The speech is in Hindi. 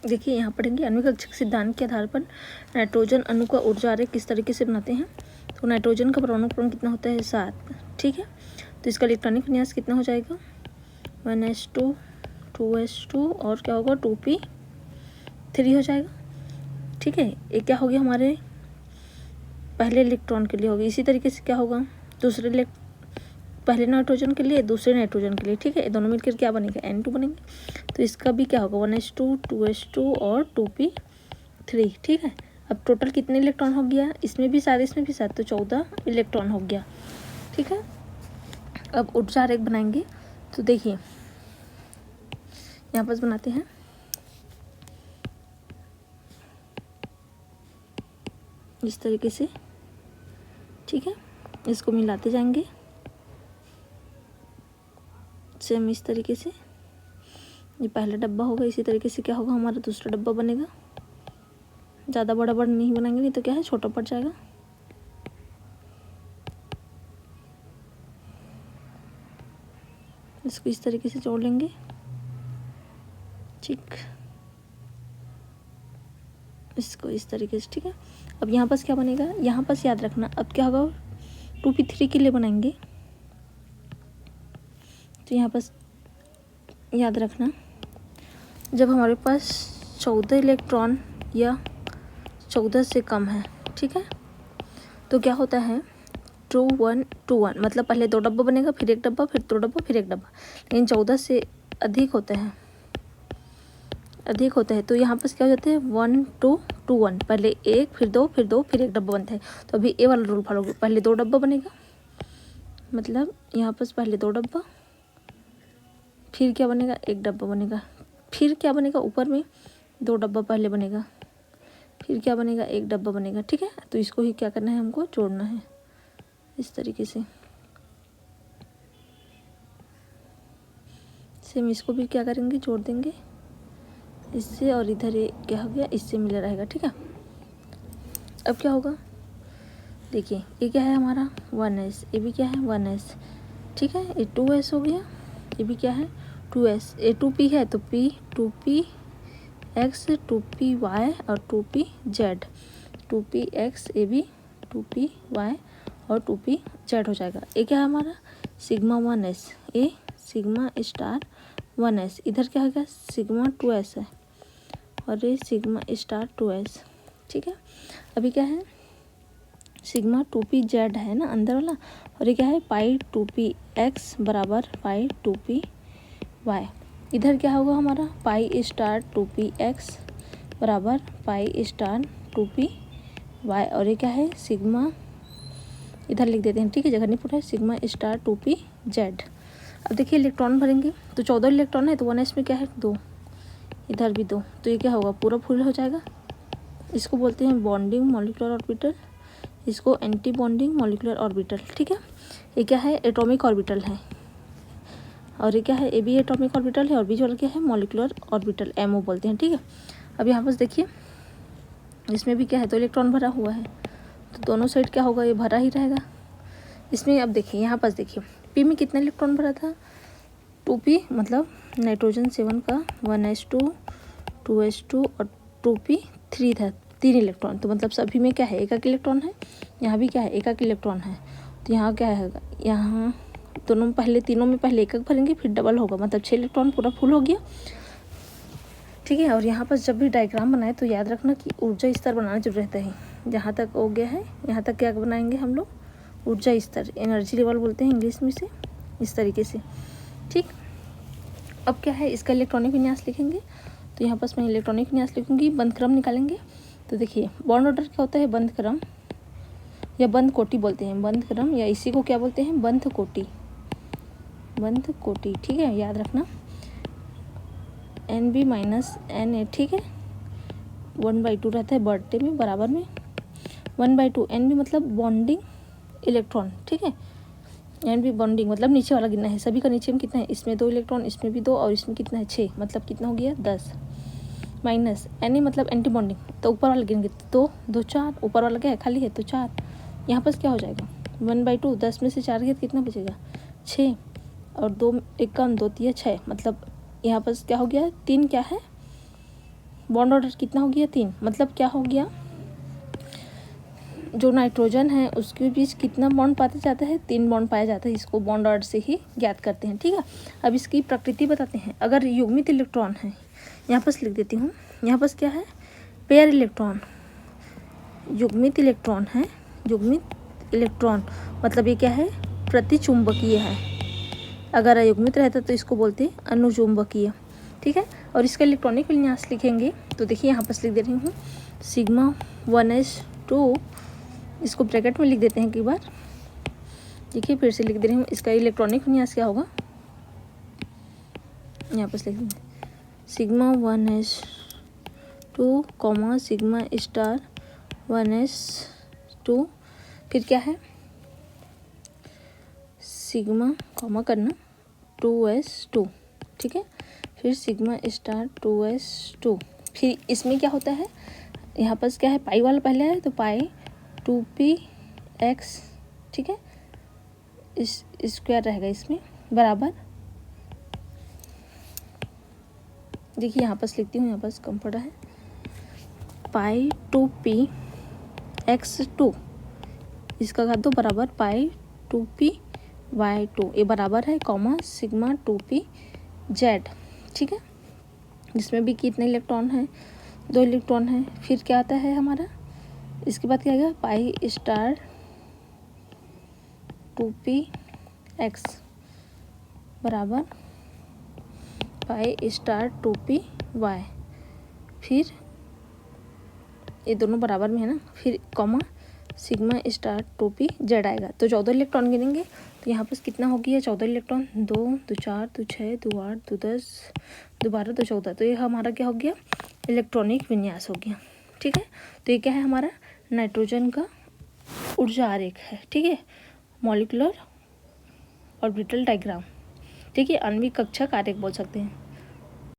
देखिए यहाँ पढ़ेंगे आणविक कक्षक सिद्धांत के आधार पर नाइट्रोजन अणु का ऊर्जा आरेख किस तरीके से बनाते हैं। तो नाइट्रोजन का परमाणु क्रमांक कितना होता है 7, ठीक है। तो इसका इलेक्ट्रॉनिक विन्यास कितना हो जाएगा 1s2 2s2 और क्या होगा 2p3 हो जाएगा, ठीक है। ये क्या हो गया हमारे पहले इलेक्ट्रॉन के लिए होगी। इसी तरीके से क्या होगा दूसरे पहले नाइट्रोजन के लिए दूसरे नाइट्रोजन के लिए, ठीक है। ये दोनों मिलकर क्या बनेगा N2 बनेंगे। तो इसका भी क्या होगा 1s2 2s2 और 2p3, ठीक है। अब टोटल कितने इलेक्ट्रॉन हो गया, इसमें भी 7 इसमें भी 7, तो 14 इलेक्ट्रॉन हो गया, ठीक है। अब ऊर्जा आरेख बनाएंगे। तो देखिए यहाँ पर बनाते हैं, इस तरीके से, ठीक है। इसको मिलाते जाएंगे सेम इस तरीके से। ये पहला डब्बा होगा, इसी तरीके से क्या होगा हमारा दूसरा डब्बा बनेगा। ज़्यादा बड़ा बड़ा नहीं बनाएंगे, नहीं तो क्या है छोटा पड़ जाएगा। इसको इस तरीके से जोड़ लेंगे, ठीक। इसको इस तरीके से, ठीक है। अब यहाँ पास क्या बनेगा, यहाँ पास याद रखना अब क्या होगा 2p3 के लिए बनाएंगे। तो यहाँ पास याद रखना जब हमारे पास 14 इलेक्ट्रॉन या 14 से कम है, ठीक है, तो क्या होता है 2 1 2 1, मतलब पहले 2 डब्बा बनेगा, फिर 1 डब्बा, फिर 2 डब्बा, फिर 1 डब्बा। लेकिन 14 से अधिक होते हैं, अधिक होता है तो यहाँ पर क्या हो जाता है 1 2 2 1, पहले 1 फिर 2 फिर 2 फिर 1 डब्बा बनता है। तो अभी ए वाला रूल फॉलो, पहले 2 डब्बा बनेगा, मतलब यहाँ पर पहले 2 डब्बा, फिर क्या बनेगा 1 डब्बा बनेगा, फिर क्या बनेगा ऊपर में 2 डब्बा पहले बनेगा, फिर क्या बनेगा 1 डब्बा बनेगा, ठीक है। तो इसको ही क्या करना है हमको जोड़ना है इस तरीके से। सेम इसको भी क्या करेंगे जोड़ देंगे इससे, और इधर ये क्या हो गया इससे मिला रहेगा, ठीक है। अब क्या होगा देखिए ये क्या है हमारा 1s, ये भी क्या है 1s, ठीक है। ये 2s हो गया, ये भी क्या है 2s, ये 2p है तो p 2px 2py और 2pz, 2px ये भी 2py और 2pz हो जाएगा। ये क्या है हमारा सिग्मा 1s, ये सिग्मा स्टार 1s, इधर क्या हो गया सिग्मा 2s है और ये सिग्मा स्टार 2s, ठीक है। अभी क्या है सिग्मा 2pz है ना अंदर वाला, और ये क्या है पाई 2px बराबर पाई 2py। इधर क्या होगा हमारा पाई स्टार 2px बराबर पाई स्टार 2py, और ये क्या है सिग्मा, इधर लिख देते हैं, ठीक है, जगह नहीं पूरा है, सिग्मा स्टार 2pz। अब देखिए इलेक्ट्रॉन भरेंगे तो 14 इलेक्ट्रॉन है तो 1s में क्या है 2, इधर भी 2, तो ये क्या होगा पूरा फुल हो जाएगा। इसको बोलते हैं बॉन्डिंग मॉलिक्यूलर ऑर्बिटल, इसको एंटी बॉन्डिंग मॉलिक्यूलर ऑर्बिटल, ठीक है। ये क्या है एटॉमिक ऑर्बिटल है, और ये क्या है ये भी एटॉमिक ऑर्बिटल है, और बीच वाला क्या है मॉलिक्यूलर ऑर्बिटल MO बोलते हैं, ठीक है। अब यहाँ पर देखिए इसमें भी क्या है तो इलेक्ट्रॉन भरा हुआ है, तो दोनों साइड क्या होगा ये भरा ही रहेगा इसमें। अब देखिए यहाँ पास देखिए P में कितना इलेक्ट्रॉन भरा था 2p, मतलब नाइट्रोजन 7 का 1s2 2s2 और 2p3 था, 3 इलेक्ट्रॉन, तो मतलब सभी में क्या है एक इलेक्ट्रॉन है, यहाँ भी क्या है एक इलेक्ट्रॉन है। तो यहाँ क्या है यहाँ दोनों में पहले तीनों में पहले एक भरेंगे फिर डबल होगा, मतलब 6 इलेक्ट्रॉन पूरा फुल हो गया, ठीक है। और यहाँ पर जब भी डायग्राम बनाए तो याद रखना कि ऊर्जा स्तर बनाना जरूर रहता है। जहाँ तक हो गया है यहाँ तक क्या बनाएंगे हम लोग ऊर्जा स्तर, एनर्जी लेवल बोलते हैं इंग्लिश में से, इस तरीके से, ठीक। अब क्या है इसका इलेक्ट्रॉनिक विन्यास लिखेंगे। तो यहाँ पास मैं इलेक्ट्रॉनिक विन्यास लिखूंगी, बंद क्रम निकालेंगे। तो देखिए बॉन्ड ऑर्डर क्या होता है बंद क्रम या बंद कोटि बोलते हैं, बंद क्रम या इसी को क्या बोलते हैं बंध कोटि, बंध कोटि, ठीक है, याद रखना NB माइनस NA, ठीक है। 1/2 रहता है बर्थडे में बराबर में 1/2, NB मतलब बॉन्डिंग इलेक्ट्रॉन, ठीक है। NB बॉन्डिंग मतलब नीचे वाला गिनना है, सभी का नीचे में कितना है, इसमें 2 इलेक्ट्रॉन, इसमें भी 2 और इसमें कितना है 6, मतलब कितना हो गया 10, माइनस NA मतलब एंटी बॉन्डिंग, तो ऊपर वाला गिनेंगे 2 2 4, ऊपर वाला क्या है खाली है तो 4, यहाँ पर क्या हो जाएगा 1/2, 10 में से 4 गया कितना बचेगा 6, और 2 1 कम 2 3 6, मतलब यहाँ पर क्या हो गया 3 क्या है बॉन्ड ऑर्डर कितना हो गया 3, मतलब क्या हो गया, जो नाइट्रोजन है उसके बीच कितना बॉन्ड पाया जाता है, 3 बॉन्ड पाया जाता है। इसको बॉन्ड ऑर्डर से ही ज्ञात करते हैं, ठीक है। अब इसकी प्रकृति बताते हैं। अगर युग्मित इलेक्ट्रॉन है, यहाँ पर लिख देती हूँ, यहाँ पर क्या है, पेयर इलेक्ट्रॉन, युग्मित इलेक्ट्रॉन है, युग्मित इलेक्ट्रॉन मतलब ये क्या है, प्रतिचुंबकीय है। अगर अयुग्मित रहता तो इसको बोलते हैं अनुचुंबकीय, ठीक है। और इसका इलेक्ट्रॉनिक विन्यास लिखेंगे तो देखिए यहाँ पर लिख दे रही हूँ, सिग्मा 1s2, इसको ब्रैकेट में लिख देते हैं एक बार, देखिए फिर से लिख दे रही हूँ। इसका इलेक्ट्रॉनिक विन्यास क्या होगा, यहाँ पर लिख देंगे sigma 1s2 comma sigma star 1s2, फिर क्या है सिग्मा कॉमा करना 2s2, ठीक है, फिर सिग्मा स्टार 2s2। फिर इसमें क्या होता है, यहाँ पर क्या है, पाई वाला पहले है तो पाई 2px, ठीक है, इस स्क्वायर रहेगा इसमें बराबर, देखिए यहाँ पर लिखती हूँ, यहाँ पर कम पड़ा है, पाई 2px2, इसका घात दो बराबर पाई 2p/2, ये बराबर है कॉमा सिग्मा 2pz, ठीक है, जिसमें भी कितने इलेक्ट्रॉन हैं, 2 इलेक्ट्रॉन हैं। फिर क्या आता है हमारा, इसके बाद क्या आएगा, पाई स्टार 2px बराबर पाई स्टार 2py, फिर ये दोनों बराबर में है ना, फिर कॉमा सिग्मा स्टार 2pz आएगा। तो 14 इलेक्ट्रॉन गिनेंगे तो यहाँ पर कितना हो गया, 14 इलेक्ट्रॉन, 2 2 4 2 6 2 8 2 10 2 12 2 14, तो ये हमारा क्या हो गया, इलेक्ट्रॉनिक विन्यास हो गया, ठीक है। तो ये क्या है, हमारा नाइट्रोजन का ऊर्जा आरेख है, ठीक है, मॉलिक्यूलर ऑर्बिटल डायग्राम, ठीक है, आणविक कक्षक आरेख बोल सकते हैं।